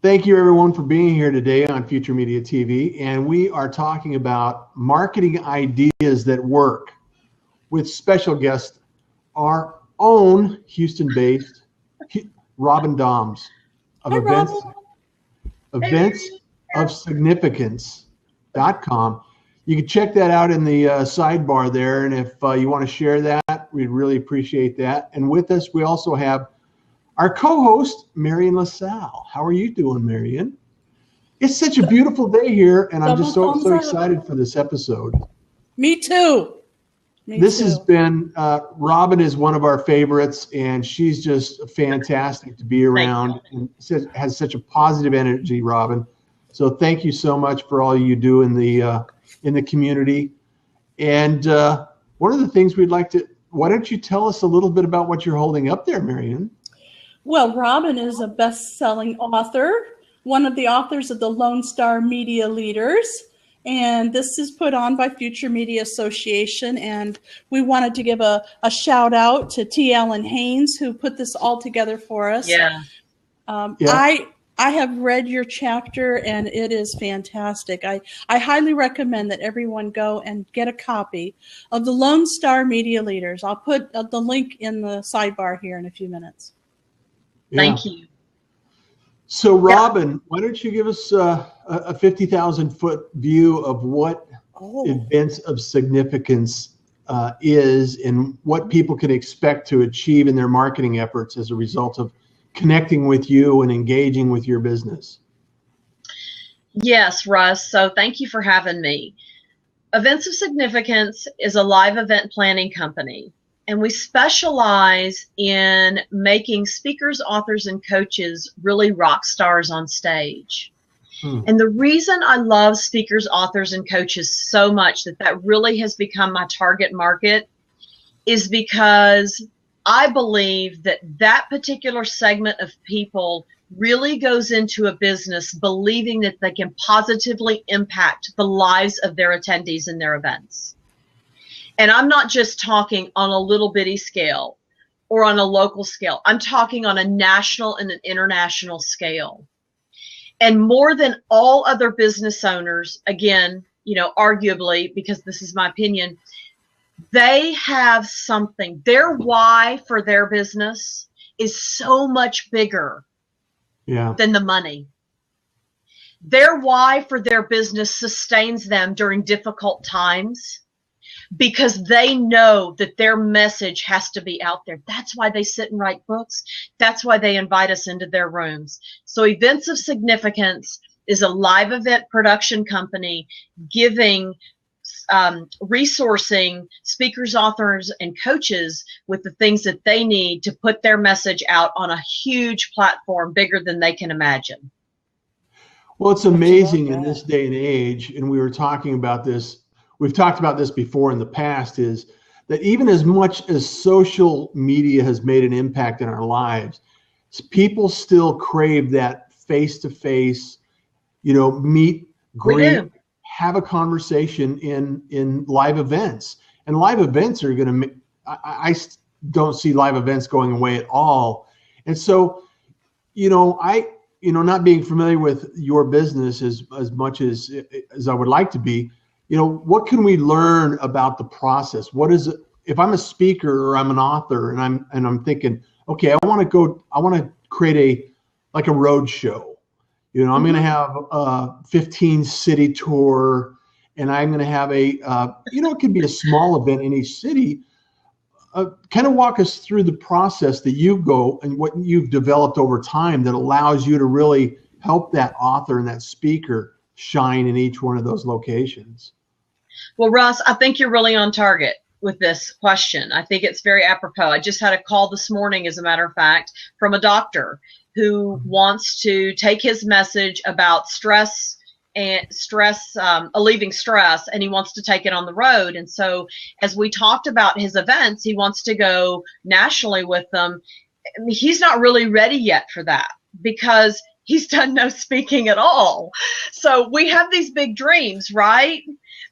Thank you, everyone, for being here today on Future Media TV. And we are talking about marketing ideas that work with special guest, our own Houston-based Robin Dahms of Hi, eventsofsignificance.com. You can check that out in the sidebar there. And if you want to share that, we'd really appreciate that. And with us, we also have our co-host, Marian LaSalle. How are you doing, Marian? It's such a beautiful day here, and I'm just so excited for this episode. Me too. This has been, Robin is one of our favorites, and she's just fantastic to be around and has such a positive energy, Robin. So thank you so much for all you do in the community. And one of the things we'd like to, why don't you tell us a little bit about what you're holding up there, Marian? Well, Robin is a best-selling author, one of the authors of the Lone Star Media Leaders, and this is put on by Future Media Association, and we wanted to give a shout out to T. Ellen Haynes, who put this all together for us. Yeah. I have read your chapter, and it is fantastic. I highly recommend that everyone go and get a copy of the Lone Star Media Leaders. I'll put the link in the sidebar here in a few minutes. Yeah. Thank you. So, Robin, why don't you give us a 50,000-foot view of what events of significance is and what people can expect to achieve in their marketing efforts as a result of connecting with you and engaging with your business? Yes, Russ. So thank you for having me. Events of Significance is a live event planning company. And we specialize in making speakers, authors, and coaches really rock stars on stage. And the reason I love speakers, authors, and coaches so much, that really has become my target market, is because I believe that particular segment of people really goes into a business believing that they can positively impact the lives of their attendees in their events. And I'm not just talking on a little bitty scale or on a local scale. I'm talking on a national and an international scale. And more than all other business owners, again, arguably, because this is my opinion, they have something. Their why for their business is so much bigger than the money. Their why for their business sustains them during difficult times, because they know that their message has to be out there. That's why they sit and write books. That's why they invite us into their rooms. So Events of Significance is a live event production company giving, resourcing speakers, authors, and coaches with the things that they need to put their message out on a huge platform bigger than they can imagine. Well, it's amazing in this day and age, and we were talking about this, we've talked about this before in the past, is that even as much as social media has made an impact in our lives, people still crave that face-to-face, meet, greet, have a conversation in live events. And live events are going to, I don't see live events going away at all. And so, not being familiar with your business as much as I would like to be, what can we learn about the process? What is it, if I'm a speaker or I'm an author and I'm thinking, okay, I want to create a road show. I'm going to have a 15 city tour, and I'm going to have it could be a small event in each city. Kind of walk us through the process that you go and what you've developed over time that allows you to really help that author and that speaker shine in each one of those locations. Well, Russ, I think you're really on target with this question. I think it's very apropos. I just had a call this morning, as a matter of fact, from a doctor who wants to take his message about alleviating stress, and he wants to take it on the road. And so as we talked about his events, he wants to go nationally with them. He's not really ready yet for that, because he's done no speaking at all. So we have these big dreams, right?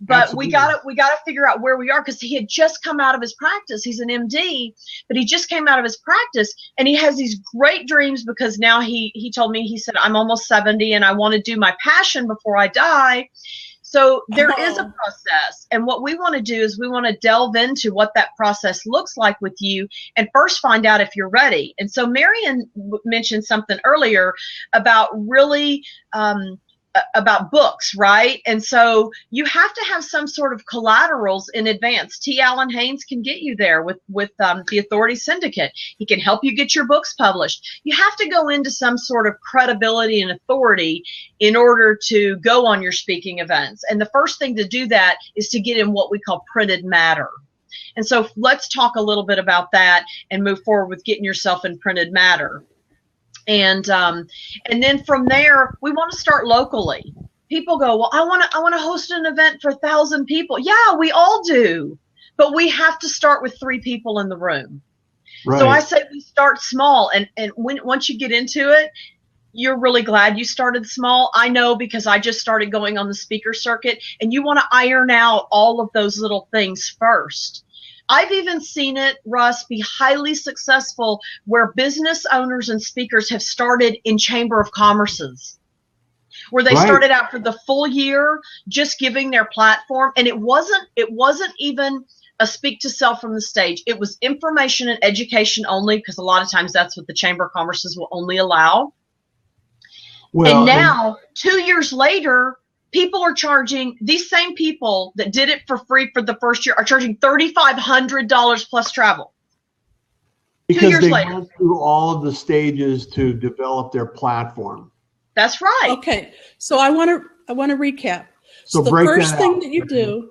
But Absolutely. we gotta figure out where we are, because he had just come out of his practice. He's an MD, but he just came out of his practice, and he has these great dreams, because now he told me, he said, I'm almost 70 and I want to do my passion before I die. So there is a process, and what we want to do is we want to delve into what that process looks like with you, and first find out if you're ready. And so Marion mentioned something earlier about really about books, right? And so you have to have some sort of collaterals in advance. T. Allen Haynes can get you there with the Authority Syndicate. He can help you get your books published. You have to go into some sort of credibility and authority in order to go on your speaking events. And the first thing to do that is to get in what we call printed matter. And so let's talk a little bit about that and move forward with getting yourself in printed matter. And then from there, we want to start locally. People go, well, I want to host an event for 1,000 people. Yeah, we all do, but we have to start with 3 people in the room. Right. So I say we start small, and once you get into it, you're really glad you started small. I know, because I just started going on the speaker circuit, and you want to iron out all of those little things first. I've even seen it, Russ, be highly successful where business owners and speakers have started in Chamber of Commerce's, where they started out for the full year just giving their platform, and it wasn't even a speak to sell from the stage. It was information and education only, because a lot of times that's what the Chamber of Commerce's will only allow. Well, and now, 2 years later, people are charging, these same people that did it for free for the first year are charging $3,500 plus travel. Because they went through all of the stages to develop their platform. That's right. Okay, so I want to recap. So the first thing that you do,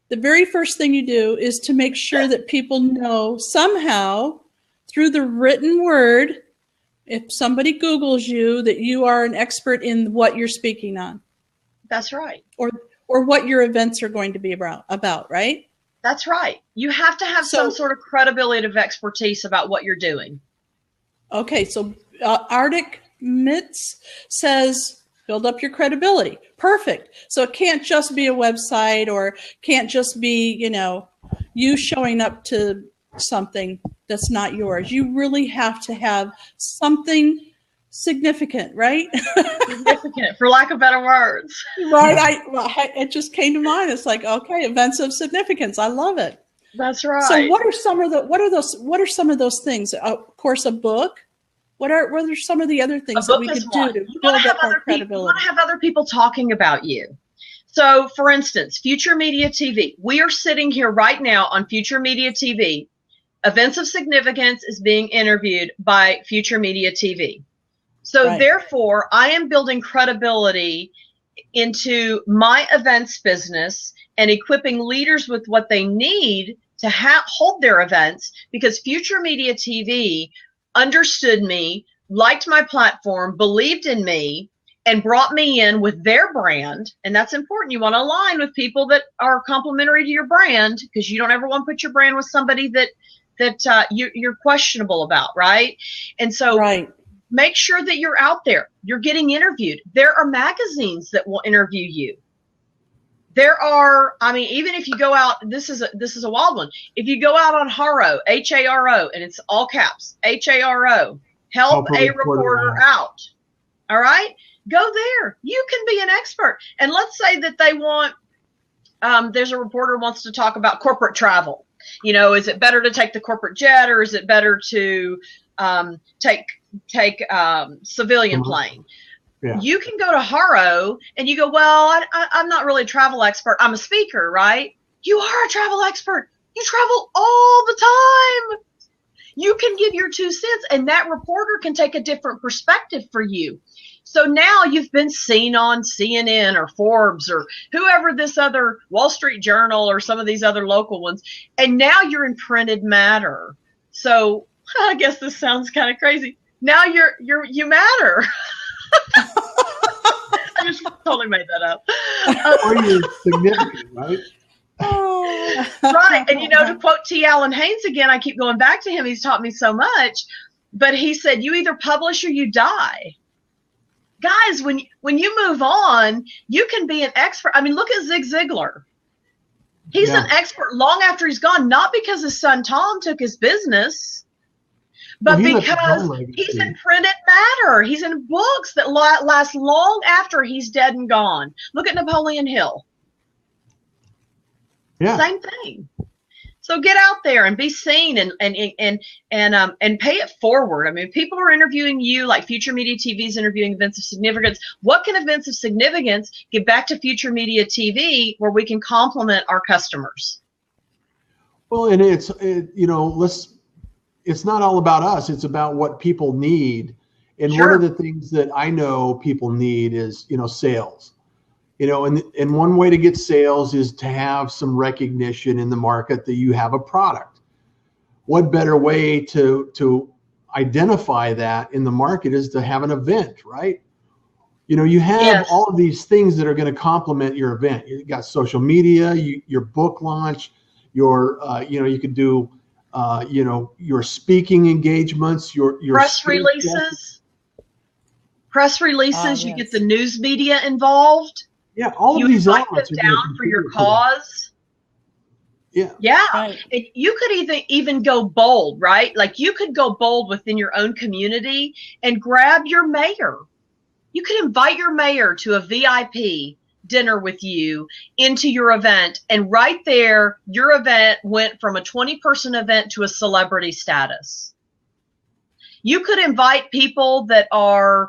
the very first thing you do is to make sure that people know somehow through the written word, if somebody Googles you, that you are an expert in what you're speaking on. That's right. Or what your events are going to be about, right? That's right. You have to have some sort of credibility of expertise about what you're doing. Okay, so Arctic Mitts says, build up your credibility. Perfect. So it can't just be a website, or can't just be, you showing up to something that's not yours. You really have to have something significant, right? Significant, for lack of better words. Right. It just came to mind. It's like, okay, events of significance. I love it. That's right. So what are some of those things? Of course, a book. What are some of the other things that we could do to build up our credibility? You want to have other people talking about you. So, for instance, Future Media TV. We are sitting here right now on Future Media TV. Events of Significance is being interviewed by Future Media TV. So therefore, I am building credibility into my events business and equipping leaders with what they need to hold their events, because Future Media TV understood me, liked my platform, believed in me, and brought me in with their brand. And that's important. You want to align with people that are complementary to your brand, because you don't ever want to put your brand with somebody that you're questionable about, right? And so make sure that you're out there. You're getting interviewed. There are magazines that will interview you. There are, even if you go out, this is a wild one. If you go out on Haro, H-A-R-O, and it's all caps, H-A-R-O, help a reporter out. All right? Go there. You can be an expert. And let's say that they want, there's a reporter who wants to talk about corporate travel. Is it better to take the corporate jet, or is it better to take civilian plane? Yeah. You can go to Haro and you go, well, I'm not really a travel expert. I'm a speaker, right? You are a travel expert. You travel all the time. You can give your 2 cents, and that reporter can take a different perspective for you. So now you've been seen on CNN or Forbes or whoever, this other Wall Street Journal or some of these other local ones, and now you're in printed matter. So I guess this sounds kind of crazy. Now you matter. I just totally made that up. Or you're significant, right? Right. And to quote T. Allen Haynes again, I keep going back to him. He's taught me so much. But he said, you either publish or you die. guys, when you move on, you can be an expert. I mean, look at Zig Ziglar. He's an expert long after he's gone, not because his son Tom took his business, but because he's in printed matter. He's in books that last long after he's dead and gone. Look at Napoleon Hill. Yeah. Same thing. So get out there and be seen and pay it forward. I mean, people are interviewing you, like Future Media TV is interviewing Events of Significance. What can Events of Significance give back to Future Media TV where we can complement our customers? Well, and it's not all about us. It's about what people need. And one of the things that I know people need is, sales. And one way to get sales is to have some recognition in the market that you have a product. What better way to identify that in the market is to have an event, right? You have all of these things that are going to complement your event. You got social media, your book launch, you could do, your speaking engagements, your press releases. Press releases, you get the news media involved. Yeah, all of these elements are down for your cause. Yeah. Yeah. Right. And you could even go bold, right? Like you could go bold within your own community and grab your mayor. You could invite your mayor to a VIP dinner with you into your event. And right there, your event went from a 20-person event to a celebrity status. You could invite people that are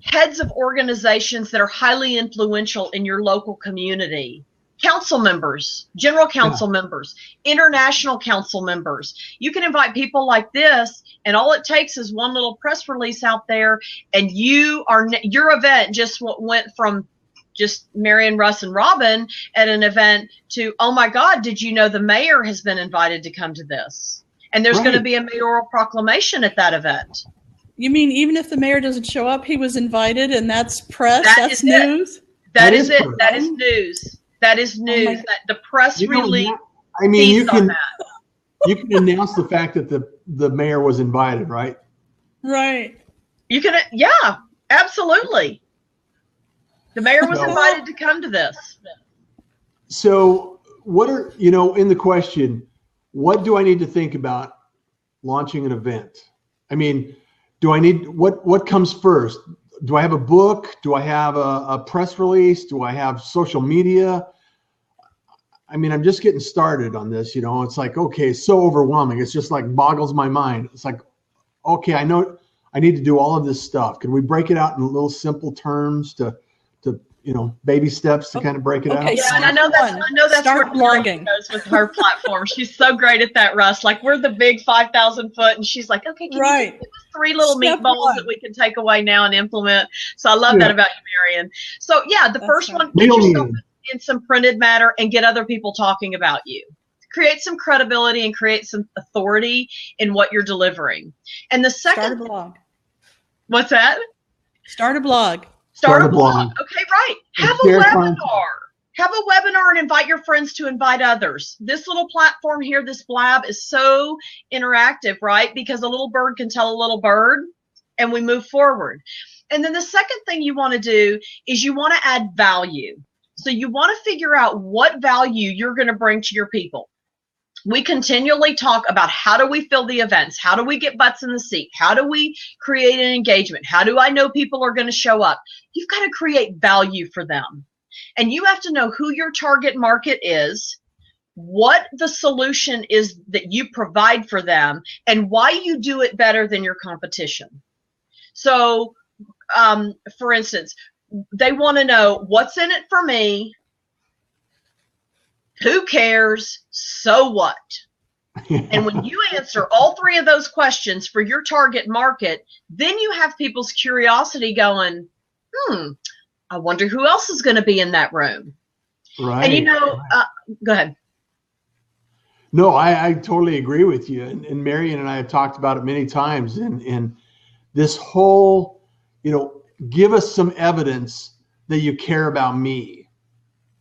heads of organizations that are highly influential in your local community, council members, general council members, international council members. You can invite people like this, and all it takes is one little press release out there, and your event just went from just Marion, Russ, and Robin at an event to, oh my God, did you know the mayor has been invited to come to this? And there's going to be a mayoral proclamation at that event. You mean even if the mayor doesn't show up, he was invited, and that's press? That's news? That is it. That is news. That is news. The press release. I mean, you can announce the fact that the mayor was invited, right? Right. You can, absolutely. The mayor was invited to come to this. So what are, in the question, what do I need to think about launching an event? I mean, do I need, what comes first? Do I have a book? Do I have a press release? Do I have social media? I mean, I'm just getting started on this, it's like, okay, it's so overwhelming. It's just like boggles my mind. It's like, okay, I know I need to do all of this stuff. Can we break it out in little simple terms to baby steps to kind of break it out? Yeah, and I know that's Start blogging goes with her platform. She's so great at that, Russ. Like we're the big 5,000 foot, and she's like, okay, can you give us 3 little meatballs that we can take away now and implement? So I love that about you, Marion. So the first one, get yourself in some printed matter and get other people talking about you. Create some credibility and create some authority in what you're delivering. And the second, start a blog. What's that? Start a blog. Start a blog. Okay, right. Have a webinar. Have a webinar and invite your friends to invite others. This little platform here, this blab, is so interactive, right? Because a little bird can tell a little bird, and we move forward. And then the second thing you want to do is you want to add value. So you want to figure out what value you're going to bring to your people. We continually talk about how do we fill the events? How do we get butts in the seat? How do we create an engagement? How do I know people are going to show up? You've got to create value for them. And you have to know who your target market is, what the solution is that you provide for them, and why you do it better than your competition. So, for instance, they want to know what's in it for me. Who cares? So what? And when you answer all 3 of those questions for your target market, then you have people's curiosity going, I wonder who else is going to be in that room. Right. And go ahead. No, I totally agree with you. And Marion and I have talked about it many times. And this whole, give us some evidence that you care about me.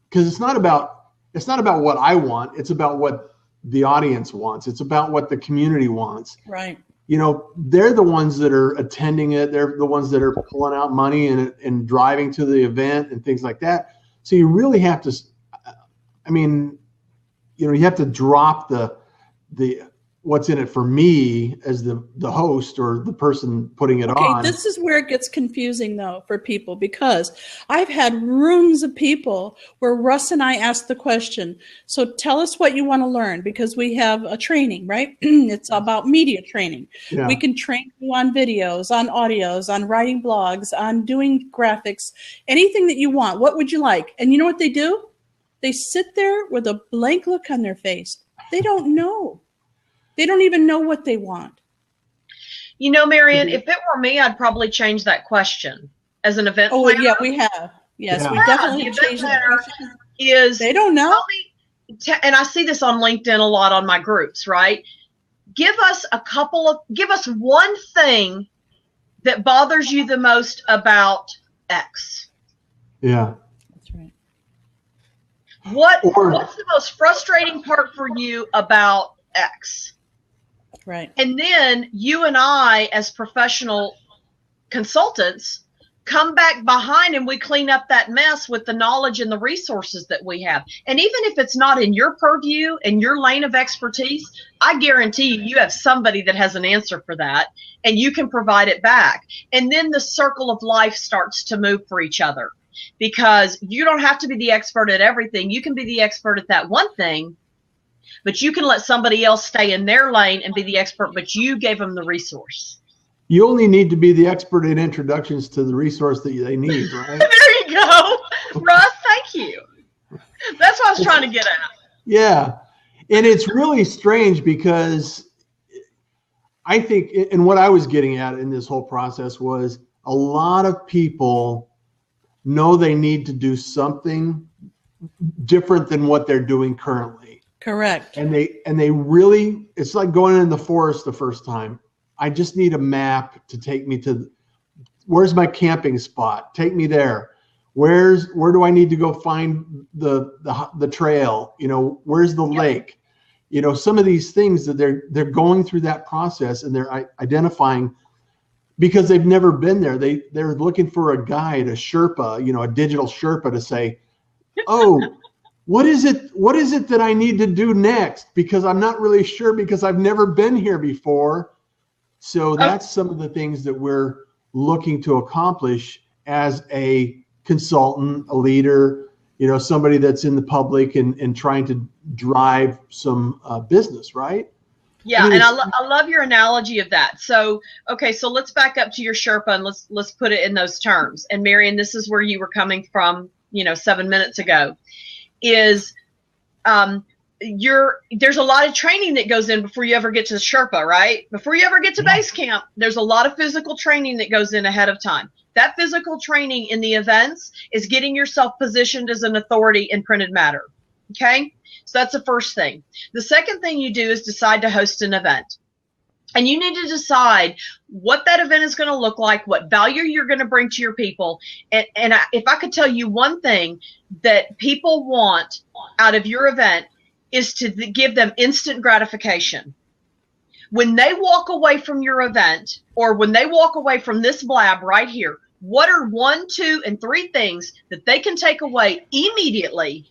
Because it's not about what I want. It's about what the audience wants. It's about what the community wants. Right. they're the ones that are attending it. They're the ones that are pulling out money and driving to the event and things like that. So you really have to, you have to drop the what's in it for me as the host or the person putting it on. Okay, this is where it gets confusing though for people, because I've had rooms of people where Russ and I ask the question, so tell us what you want to learn, because we have a training, right? It's about media training. Yeah. We can train you on videos, on audios, on writing blogs, on doing graphics, anything that you want. What would you like? And you know what they do? They sit there with a blank look on their face. They don't know. They don't even know what they want. Marion, if it were me, I'd probably change that question as an event planner. Oh, yeah, we have. Yes, we definitely have changed that. They don't know. And I see this on LinkedIn a lot on my groups, right? Give us one thing that bothers you the most about X. Yeah. That's right. What's the most frustrating part for you about X? Right. And then you and I, as professional consultants, come back behind and we clean up that mess with the knowledge and the resources that we have. And even if it's not in your purview and your lane of expertise, I guarantee you have somebody that has an answer for that, and you can provide it back. And then the circle of life starts to move for each other, because you don't have to be the expert at everything. You can be the expert at that one thing, but you can let somebody else stay in their lane and be the expert, but you gave them the resource. You only need to be the expert in introductions to the resource that they need, right? There you go. Russ, thank you. That's what I was trying to get at. Yeah. And it's really strange, because I think, and what I was getting at in this whole process was, a lot of people know they need to do something different than what they're doing currently. Correct. And they really, it's like going in the forest the first time. I just need a map to take me to, where's my camping spot? Take me there. Where do I need to go find the trail? Where's the lake? Some of these things that they're going through that process, and they're identifying, because they've never been there. They're looking for a guide, a Sherpa, a digital Sherpa, to say, oh, what is it that I need to do next? Because I'm not really sure, because I've never been here before. So that's some of the things that we're looking to accomplish as a consultant, a leader, somebody that's in the public and trying to drive some business, right? Yeah, and I love your analogy of that. So, okay, so let's back up to your Sherpa and let's put it in those terms. And Marion, this is where you were coming from, 7 minutes ago. Is there's a lot of training that goes in before you ever get to the Sherpa, right? Before you ever get to base camp, there's a lot of physical training that goes in ahead of time. That physical training in the events is getting yourself positioned as an authority in printed matter. Okay, so that's the first thing. The second thing you do is decide to host an event. And you need to decide what that event is going to look like, what value you're going to bring to your people. And if I could tell you one thing that people want out of your event, is to give them instant gratification. When they walk away from your event, or when they walk away from this blab right here, what are 1, 2, and 3 things that they can take away immediately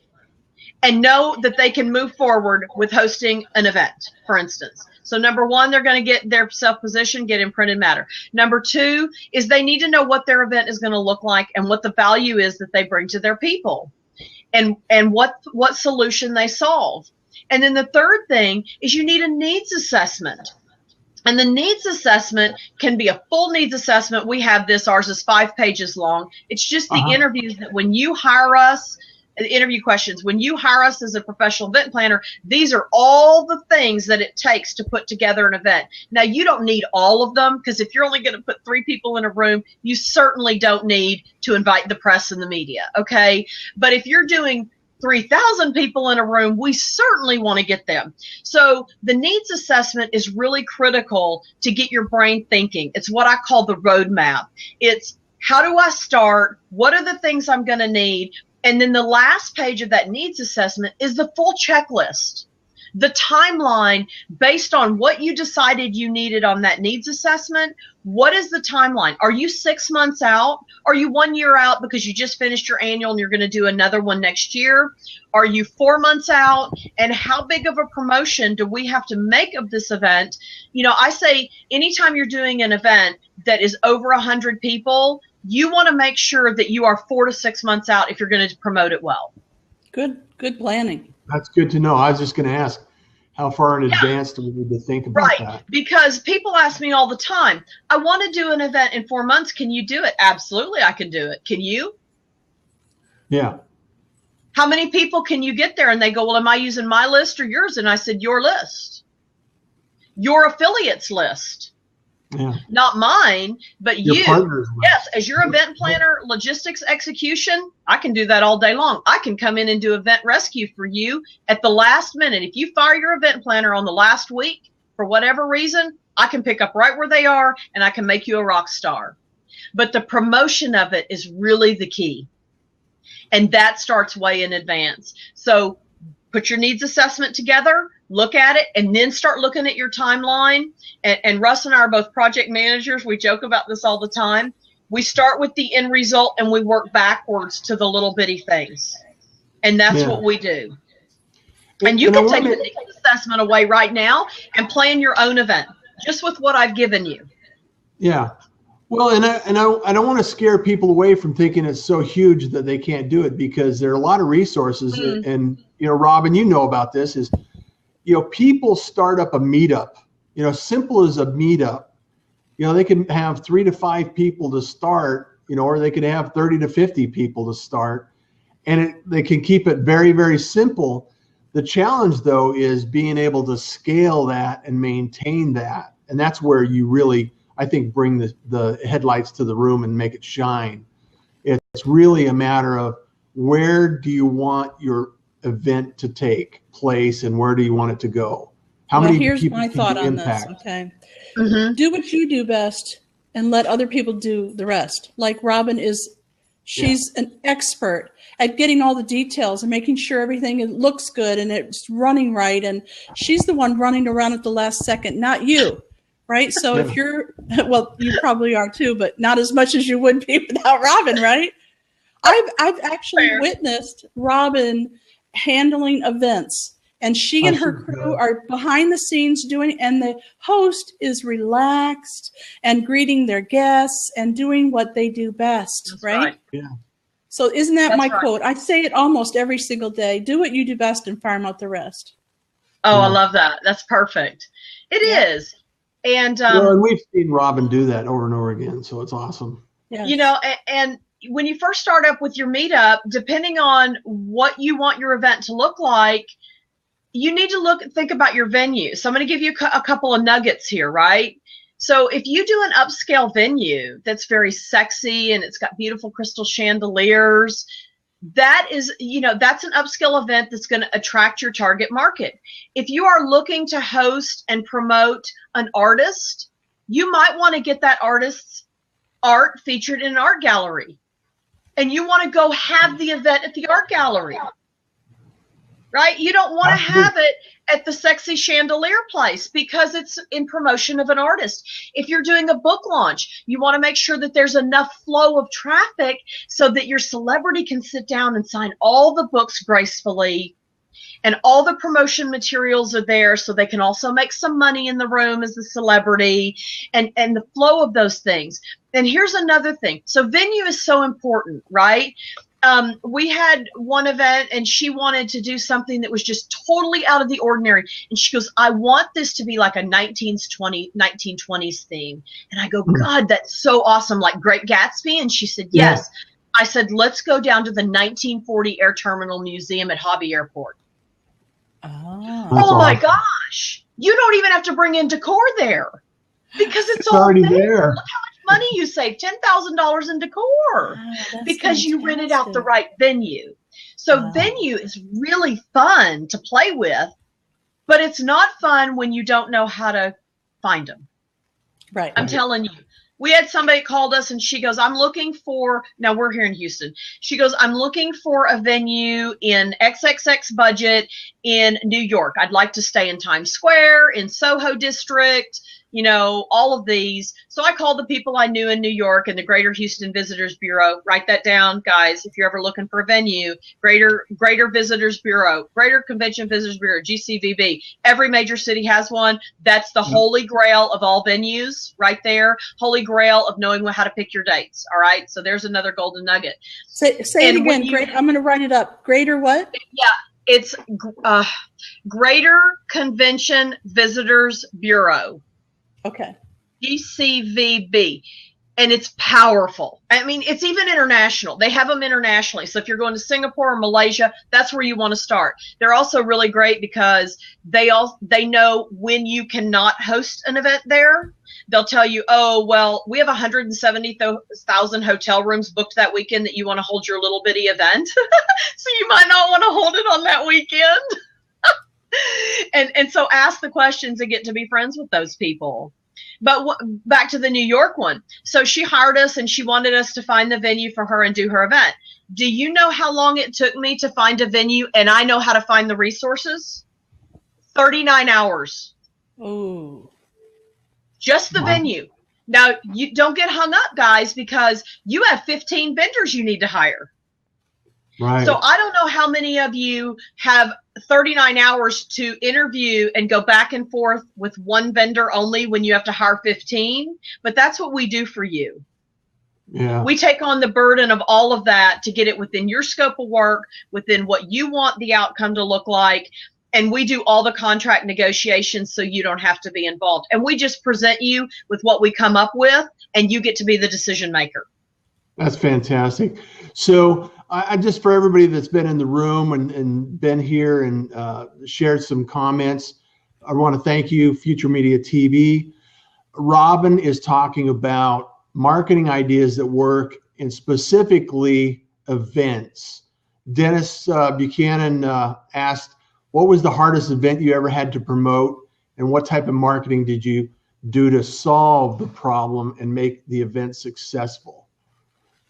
and know that they can move forward with hosting an event, for instance? So number 1, they're going to get their self-position, get in printed matter. Number 2 is they need to know what their event is going to look like and what the value is that they bring to their people, and what solution they solve. And then the third thing is you need a needs assessment. And the needs assessment can be a full needs assessment. We have this. Ours is 5 pages long. It's just the interviews that when you hire us, the interview questions, when you hire us as a professional event planner, these are all the things that it takes to put together an event. Now, you don't need all of them, because if you're only going to put 3 people in a room, you certainly don't need to invite the press and the media, okay? But if you're doing 3,000 people in a room, we certainly want to get them. So the needs assessment is really critical to get your brain thinking. It's what I call the roadmap. It's how do I start? What are the things I'm going to need? And then the last page of that needs assessment is the full checklist. The timeline, based on what you decided you needed on that needs assessment, what is the timeline? Are you 6 months out? Are you 1 year out because you just finished your annual and you're going to do another one next year? Are you 4 months out? And how big of a promotion do we have to make of this event? You know, I say anytime you're doing an event that is over 100 people, you want to make sure that you are 4 to 6 months out if you're going to promote it well. Good planning. That's good to know. I was just going to ask, how far in advance do we need to think about that? Right, because people ask me all the time, I want to do an event in 4 months. Can you do it? Absolutely, I can do it. Can you? Yeah. How many people can you get there? And they go, well, am I using my list or yours? And I said, your list. Your affiliates list. Yeah. Not mine, but Your you. partners. Yes, as your event planner, logistics execution, I can do that all day long. I can come in and do event rescue for you at the last minute. If you fire your event planner on the last week, for whatever reason, I can pick up right where they are and I can make you a rock star. But the promotion of it is really the key. And that starts way in advance. So put your needs assessment together, look at it, and then start looking at your timeline. And Russ and I are both project managers. We joke about this all the time. We start with the end result and we work backwards to the little bitty things. And that's what we do. And you can take the needs assessment away right now and plan your own event just with what I've given you. Yeah. Well, and I don't want to scare people away from thinking it's so huge that they can't do it, because there are a lot of resources. And, you know, Robin, you know about this, is, you know, people start up a meetup, you know, simple as a meetup. You know, they can have 3 to 5 people to start, you know, or they could have 30 to 50 people to start, and they can keep it very, very simple. The challenge, though, is being able to scale that and maintain that. And that's where you really, I think, bring the headlights to the room and make it shine. It's really a matter of, where do you want your event to take place and where do you want it to go? How many here's people my can thought you on impact? this. Okay. Do what you do best and let other people do the rest. Like Robin is, she's an expert at getting all the details and making sure everything looks good and it's running right. And she's the one running around at the last second, not you. Right. So if you're, well, you probably are too, but not as much as you would be without Robin. Right. I've actually witnessed Robin handling events, and she and her crew are behind the scenes doing, and the host is relaxed and greeting their guests and doing what they do best. That's right? Yeah. So isn't that That's my right. quote? I say it almost every single day. Do what you do best and farm out the rest. Oh, I love that. That's perfect. It is. And, well, and we've seen Robin do that over and over again, so it's awesome. Yes. you know, and when you first start up with your meetup, depending on what you want your event to look like, you need to think about your venue. So I'm going to give you a couple of nuggets here, right? So if you do an upscale venue that's very sexy and it's got beautiful crystal chandeliers, that is, you know, that's an upscale event that's going to attract your target market. If you are looking to host and promote an artist, you might want to get that artist's art featured in an art gallery. And you want to go have the event at the art gallery, right? You don't want to have it at the sexy chandelier place because it's in promotion of an artist. If you're doing a book launch, you want to make sure that there's enough flow of traffic so that your celebrity can sit down and sign all the books gracefully, and all the promotion materials are there so they can also make some money in the room as a celebrity, and the flow of those things. And here's another thing. So venue is so important, right? We had one event and she wanted to do something that was just totally out of the ordinary. And she goes, I want this to be like a 1920s theme. And I go, God, that's so awesome. Like Great Gatsby. And she said, yes. I said, let's go down to the 1940 Air Terminal Museum at Hobby Airport. Oh my gosh. You don't even have to bring in decor there because it's all already there. Look how much money you save, $10,000 in decor because you rented out the right venue. So venue is really fun to play with, but it's not fun when you don't know how to find them. Right. I'm telling you, We had somebody called us and she goes, I'm looking for, now we're here in Houston. She goes, I'm looking for a venue in XXX budget in New York. I'd like to stay in Times Square, in Soho District, you know, all of these. So I called the people I knew in New York and the Greater Houston Visitors Bureau. Write that down, guys, if you're ever looking for a venue. Greater Visitors Bureau, Greater Convention Visitors Bureau, GCVB. Every major city has one. That's the holy grail of all venues right there. Holy grail of knowing how to pick your dates. All right. So there's another golden nugget. Say it again. Great. I'm going to write it up. Greater what? Yeah. It's Greater Convention Visitors Bureau. Okay. GCVB. And it's powerful. I mean, it's even international. They have them internationally. So if you're going to Singapore or Malaysia, that's where you want to start. They're also really great because they know when you cannot host an event there. They'll tell you, oh, well, we have 170,000 hotel rooms booked that weekend that you want to hold your little bitty event. So you might not want to hold it on that weekend. And so ask the questions and get to be friends with those people. But back to the New York one. So she hired us and she wanted us to find the venue for her and do her event. Do you know how long it took me to find a venue and I know how to find the resources? 39 hours. Ooh. Just the venue. Now, you don't get hung up, guys, because you have 15 vendors you need to hire. Right. So I don't know how many of you have 39 hours to interview and go back and forth with one vendor only when you have to hire 15, but that's what we do for you. Yeah. We take on the burden of all of that to get it within your scope of work, within what you want the outcome to look like. And we do all the contract negotiations so you don't have to be involved. And we just present you with what we come up with and you get to be the decision maker. That's fantastic. So I just, for everybody that's been in the room and been here and shared some comments, I want to thank you, Future Media TV. Robin is talking about marketing ideas that work and specifically events. Dennis Buchanan asked, what was the hardest event you ever had to promote and what type of marketing did you do to solve the problem and make the event successful?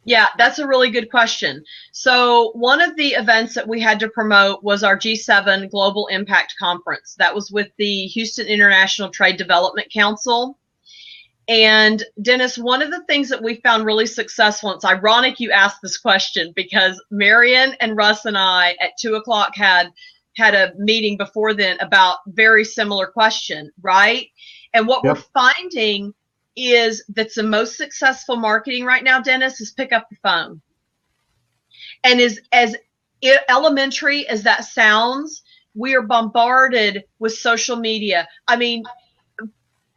Yeah, that's a really good question. So one of the events that we had to promote was our G7 Global Impact Conference. That was with the Houston International Trade Development Council. And Dennis, one of the things that we found really successful, it's ironic you asked this question because Marion and Russ and I at 2 o'clock had a meeting before then about very similar question, right? And what we're finding is that's the most successful marketing right now, Dennis, is pick up the phone. And as elementary as that sounds, we are bombarded with social media. I mean,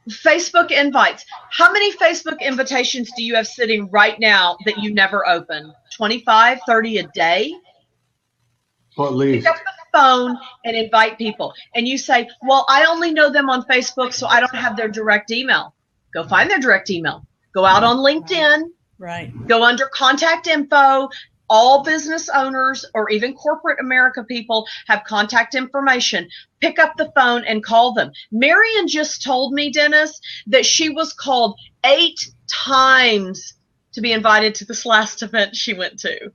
Facebook invites. How many Facebook invitations do you have sitting right now that you never open? 25, 30 a day? Well, at least. Pick up the phone and invite people. And you say, well, I only know them on Facebook, so I don't have their direct email. Go find their direct email. Go out on LinkedIn. Right. Go under contact info. All business owners or even corporate America people have contact information. Pick up the phone and call them. Marion just told me, Dennis, that she was called 8 times to be invited to this last event she went to.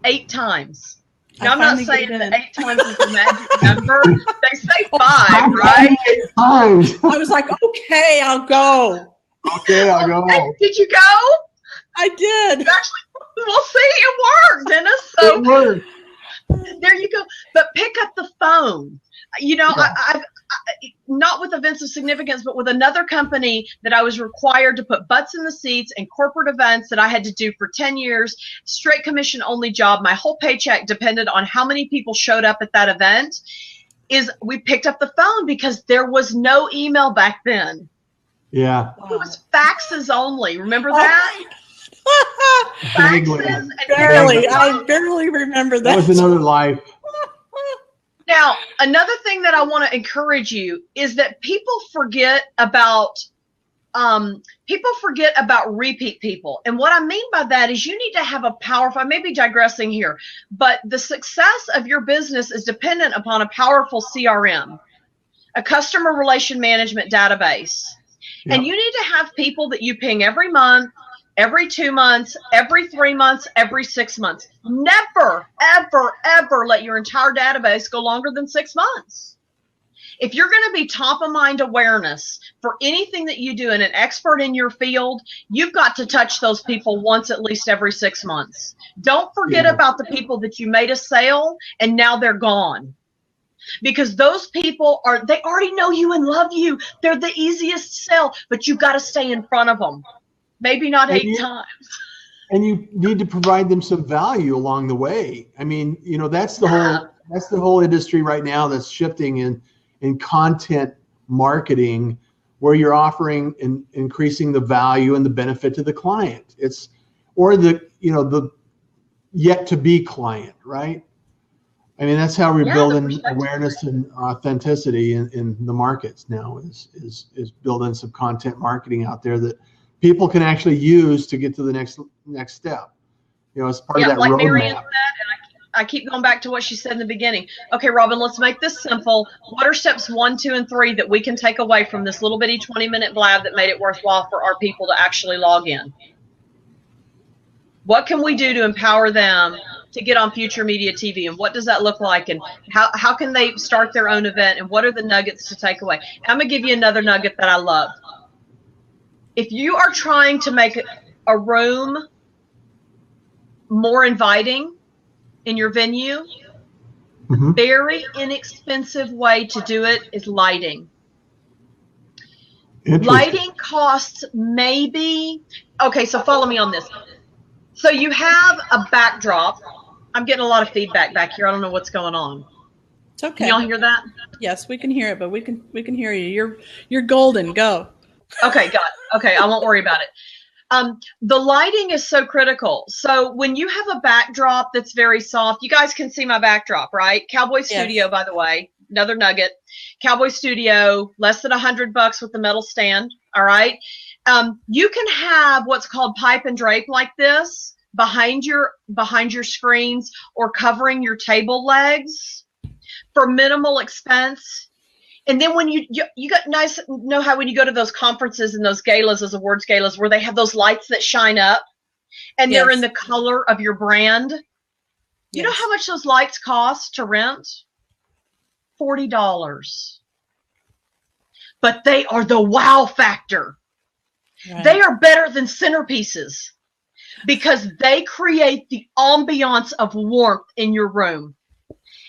8 times. Now, I'm not saying that 8 times is a magic number. They say 5, right? 8 times. I was like, okay, I'll go. Okay, I'll go. Hey, did you go? I did. Actually, we'll see. It worked, Dennis. So it worked. There you go. But pick up the phone. You know, I've not with events of significance, but with another company that I was required to put butts in the seats and corporate events that I had to do for 10 years, straight commission only job. My whole paycheck depended on how many people showed up at that event. We picked up the phone because there was no email back then. Yeah. It was faxes only. Remember that? Faxes. Barely. I barely remember that. That was another life. Now, another thing that I want to encourage you is that people forget about repeat people. And what I mean by that is you need to have a powerful, I may be digressing here, but the success of your business is dependent upon a powerful CRM, a customer relation management database. Yep. And you need to have people that you ping every month, every 2 months, every 3 months, every 6 months. Never, ever, ever let your entire database go longer than 6 months. If you're going to be top of mind awareness for anything that you do and an expert in your field, you've got to touch those people once at least every 6 months. Don't forget about the people that you made a sale and now they're gone. Because those people they already know you and love you. They're the easiest sell, but you've got to stay in front of them. Maybe not 8 times. And you need to provide them some value along the way. I mean, you know, that's the whole industry right now that's shifting in content marketing, where you're offering and increasing the value and the benefit to the client. Or the yet to be client, right? I mean, that's how we're building awareness and authenticity in the markets now is building some content marketing out there that people can actually use to get to the next step. You know, as part of that like roadmap. Marianne said, and I keep going back to what she said in the beginning. Okay, Robin, let's make this simple. What are steps 1, 2, and 3 that we can take away from this little bitty 20-minute blab that made it worthwhile for our people to actually log in? What can we do to empower them to get on Future Media TV, and what does that look like, and how can they start their own event, and what are the nuggets to take away? I'm going to give you another nugget that I love. If you are trying to make a room more inviting in your venue, a very inexpensive way to do it is lighting. Lighting costs maybe, okay, so follow me on this. So you have a backdrop. I'm getting a lot of feedback back here. I don't know what's going on. It's okay. Can y'all hear that? Yes, we can hear it, but we can hear you. You're golden. Go. Okay, got it. Okay, I won't worry about it. The lighting is so critical. So when you have a backdrop that's very soft, you guys can see my backdrop, right? Cowboy Studio, by the way, another nugget. Cowboy Studio, less than $100 with the metal stand. All right. You can have what's called pipe and drape like this behind your screens or covering your table legs for minimal expense. And then when you got nice, know how when you go to those conferences and those galas, those awards galas, where they have those lights that shine up and they're in the color of your brand. You know how much those lights cost to rent? $40. But they are the wow factor. Right. They are better than centerpieces because they create the ambiance of warmth in your room.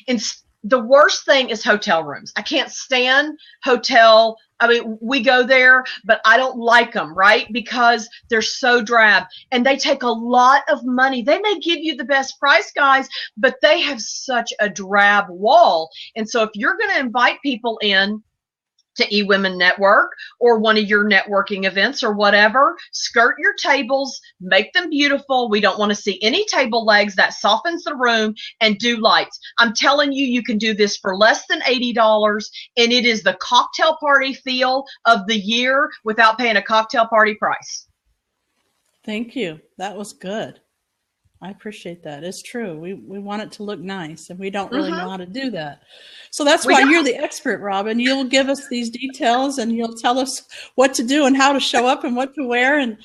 And the worst thing is hotel rooms. I can't stand hotel. I mean, we go there, but I don't like them, right? Because they're so drab and they take a lot of money. They may give you the best price, guys, but they have such a drab wall. And so if you're going to invite people in to eWomen Network or one of your networking events or whatever, skirt your tables, make them beautiful. We don't want to see any table legs. That softens the room, and do lights. I'm telling you, you can do this for less than $80, and it is the cocktail party feel of the year without paying a cocktail party price. Thank you. That was good. I appreciate that. It's true. We want it to look nice, and we don't really know how to do that. So that's why you're the expert, Robin. You'll give us these details, and you'll tell us what to do and how to show up and what to wear. And,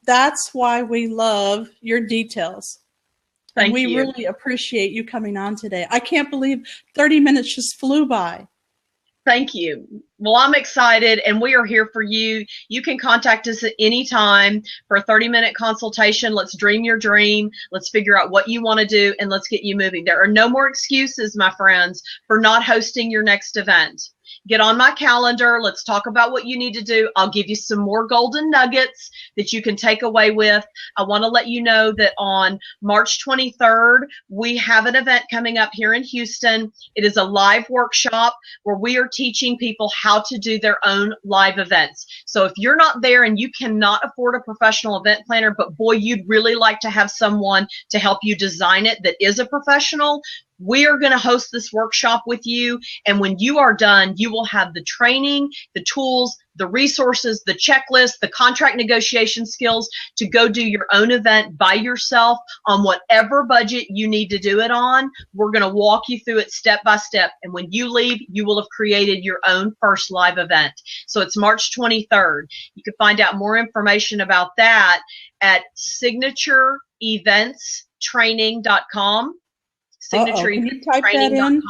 that's why we love your details. Thank you. We really appreciate you coming on today. I can't believe 30 minutes just flew by. Thank you. Well, I'm excited, and we are here for you. You can contact us at any time for a 30-minute consultation. Let's dream your dream. Let's figure out what you want to do, and let's get you moving. There are no more excuses, my friends, for not hosting your next event. Get on my calendar. Let's talk about what you need to do. I'll give you some more golden nuggets that you can take away with. I want to let you know that on March 23rd, we have an event coming up here in Houston. It is a live workshop where we are teaching people how to do their own live events. So if you're not there and you cannot afford a professional event planner, but boy, you'd really like to have someone to help you design it that is a professional, We are going to host this workshop with you. And when you are done, you will have the training, the tools, the resources, the checklist, the contract negotiation skills to go do your own event by yourself on whatever budget you need to do it on. We're going to walk you through it step by step. And when you leave, you will have created your own first live event. So it's March 23rd. You can find out more information about that at signatureeventstraining.com. Can you type that in?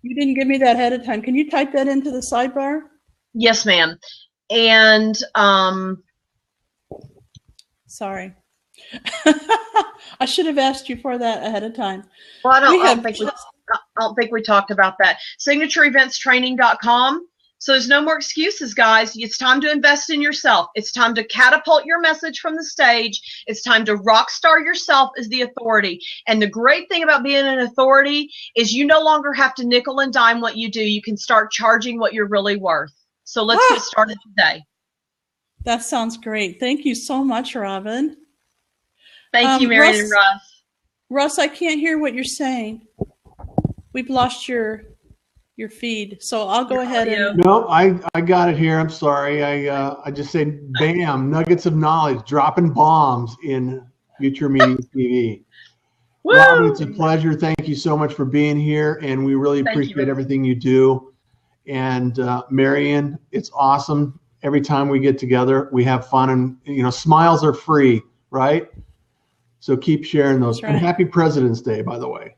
You didn't give me that ahead of time. Can you type that into the sidebar? Yes, ma'am. And sorry. I should have asked you for that ahead of time. Well, I don't think we talked about that. signatureeventstraining.com. So there's no more excuses, guys. It's time to invest in yourself. It's time to catapult your message from the stage. It's time to rock star yourself as the authority. And the great thing about being an authority is you no longer have to nickel and dime what you do. You can start charging what you're really worth. So let's get started today. That sounds great. Thank you so much, Robin. Thank you, Marion and Russ. Russ, I can't hear what you're saying. We've lost your feed, so I'll go ahead and. No, I got it here. I'm sorry. I just say bam, nuggets of knowledge, dropping bombs in Future Meetings TV. Robin, it's a pleasure. Thank you so much for being here, and we really appreciate everything you do. And Marion, it's awesome. Every time we get together, we have fun, and smiles are free, right? So keep sharing those. Right. And happy President's Day, by the way.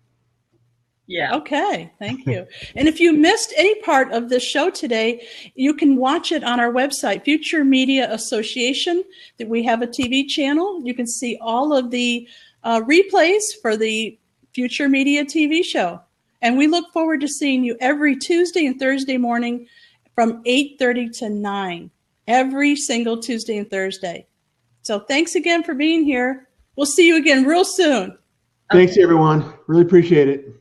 Yeah. Okay. Thank you. And if you missed any part of this show today, you can watch it on our website, Future Media Association. That we have a TV channel. You can see all of the replays for the Future Media TV show. And we look forward to seeing you every Tuesday and Thursday morning from 8:30 to 9, every single Tuesday and Thursday. So thanks again for being here. We'll see you again real soon. Thanks, everyone. Really appreciate it.